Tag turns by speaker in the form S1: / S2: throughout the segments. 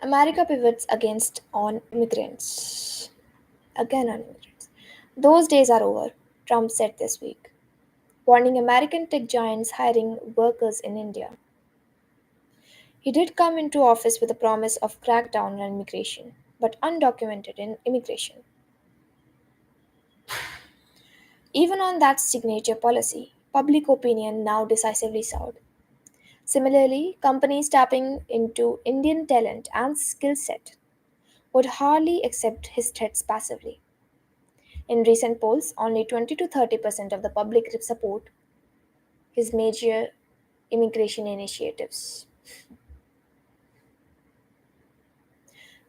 S1: America pivots against on immigrants. Again on immigrants. Those days are over, Trump said this week, warning American tech giants hiring workers in India. He did come into office with a promise of crackdown on immigration, but undocumented in immigration. Even on that signature policy, public opinion now decisively soured. Similarly, companies tapping into Indian talent and skill set would hardly accept his threats passively. In recent polls, only 20 to 30% of the public support his major immigration initiatives,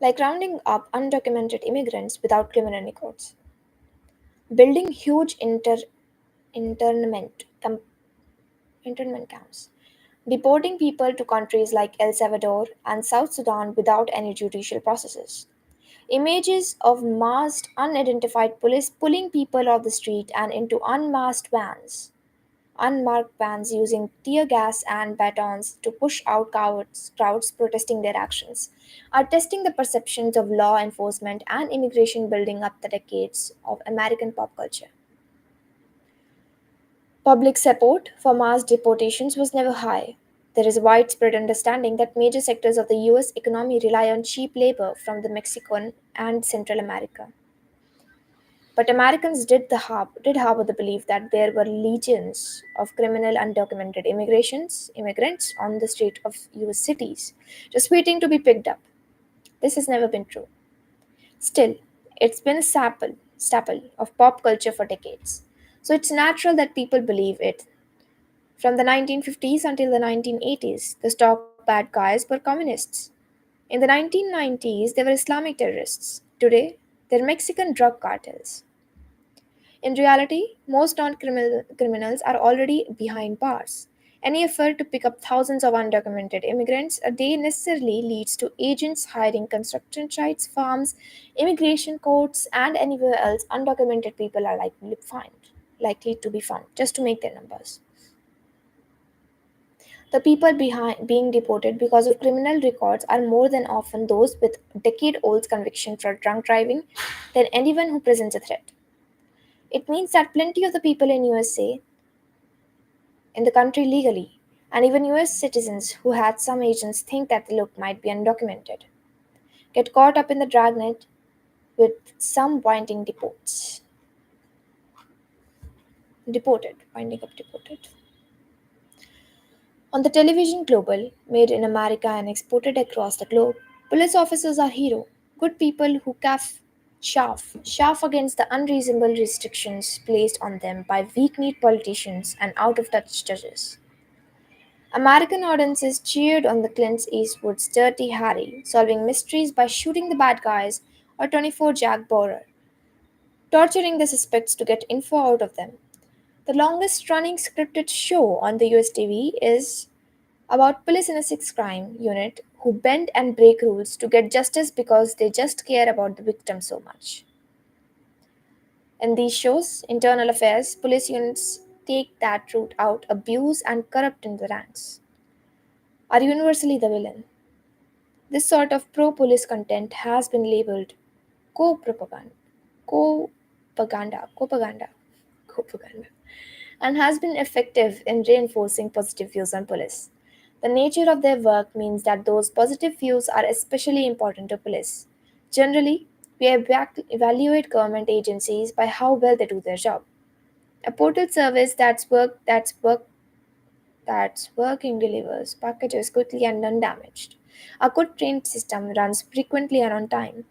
S1: like rounding up undocumented immigrants without criminal records, building huge internment, internment camps, deporting people to countries like El Salvador and South Sudan without any judicial processes. Images of masked, unidentified police pulling people off the street and into unmarked vans using tear gas and batons to push out crowds protesting their actions, are testing the perceptions of law enforcement and immigration building up the decades of American pop culture. Public support for mass deportations was never high. There is widespread understanding that major sectors of the US economy rely on cheap labor from the Mexican and Central America. But Americans did harbor the belief that there were legions of criminal undocumented immigrants on the street of US cities, just waiting to be picked up. This has never been true. Still, it's been a staple of pop culture for decades. So it's natural that people believe it. From the 1950s until the 1980s, the stock bad guys were communists. In the 1990s, they were Islamic terrorists. Today, they're Mexican drug cartels. In reality, most non criminals are already behind bars. Any effort to pick up thousands of undocumented immigrants a day necessarily leads to agents hiring construction sites, farms, immigration courts, and anywhere else undocumented people are likely to be found, just to make their numbers. The people being deported because of criminal records are more than often those with decade-old conviction for drunk driving than anyone who presents a threat. It means that plenty of the people in USA in the country legally, and even US citizens who had some agents think that the look might be undocumented, get caught up in the dragnet with some winding up deported. On the television global, made in America and exported across the globe, police officers are hero, good people who chaff against the unreasonable restrictions placed on them by weak-kneed politicians and out-of-touch judges. American audiences cheered on the Clint Eastwood's Dirty Harry, solving mysteries by shooting the bad guys, or 24 Jack Bauer, torturing the suspects to get info out of them. The longest running scripted show on the US TV is about police in a six crime unit who bend and break rules to get justice because they just care about the victim so much. In these shows, internal affairs, police units take that route out, abuse, and corrupt in the ranks, are universally the villain. This sort of pro police content has been labeled co propaganda, co propaganda, and has been effective in reinforcing positive views on police. The nature of their work means that those positive views are especially important to police. Generally, we evaluate government agencies by how well they do their job. A portal service that's working delivers packages quickly and undamaged. A good trained system runs frequently and on time.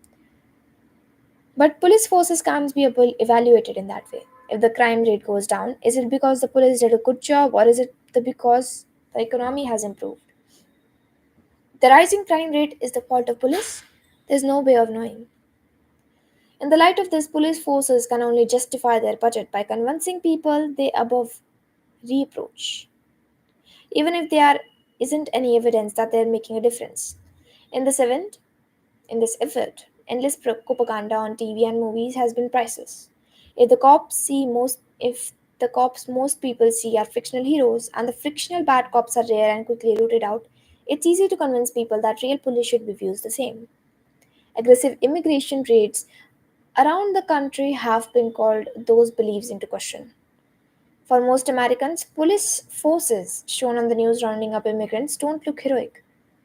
S1: But police forces can't be evaluated in that way. If the crime rate goes down, is it because the police did a good job or is it because the economy has improved? The rising crime rate is the fault of police? There's no way of knowing. In the light of this, police forces can only justify their budget by convincing people they above reproach, even if there isn't any evidence that they're making a difference. In this event, In this effort, endless propaganda on TV and movies has been priceless. If the cops most people see are fictional heroes and the fictional bad cops are rare and quickly rooted out, It's easy to convince people that real police should be viewed the same. Aggressive immigration raids around the country have been called those beliefs into question. For most Americans, police forces shown on the news rounding up immigrants don't look heroic.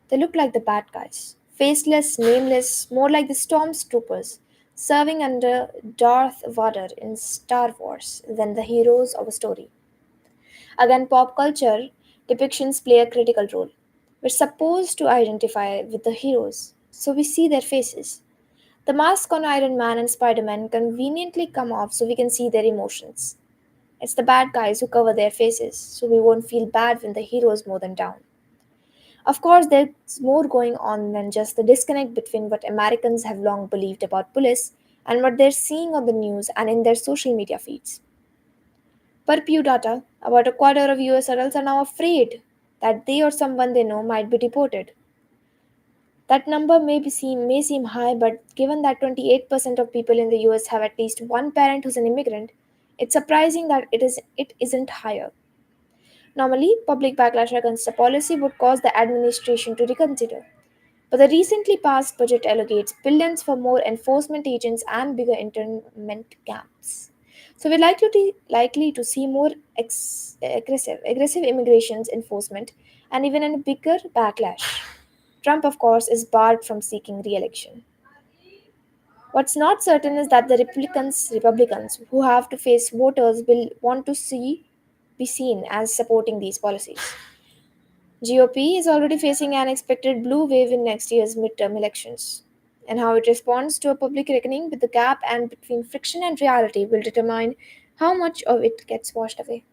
S1: They look like the bad guys. Faceless, nameless, more like the stormtroopers, serving under Darth Vader in Star Wars than the heroes of a story. Again, pop culture depictions play a critical role. We're supposed to identify with the heroes, so we see their faces. The mask on Iron Man and Spider Man conveniently come off so we can see their emotions. It's the bad guys who cover their faces, so we won't feel bad when the heroes mow them down. Of course, there's more going on than just the disconnect between what Americans have long believed about police and what they're seeing on the news and in their social media feeds. Per Pew data, about a quarter of US adults are now afraid that they or someone they know might be deported. That number may seem high, but given that 28% of people in the US have at least one parent who's an immigrant, it's surprising that it isn't higher. Normally, public backlash against a policy would cause the administration to reconsider. But the recently passed budget allocates billions for more enforcement agents and bigger internment camps. So we're likely to see more aggressive immigrations enforcement and even a bigger backlash. Trump, of course, is barred from seeking re-election. What's not certain is that the Republicans who have to face voters will want to see be seen as supporting these policies. GOP is already facing an expected blue wave in next year's midterm elections. And how it responds to a public reckoning with the gap and between fiction and reality will determine how much of it gets washed away.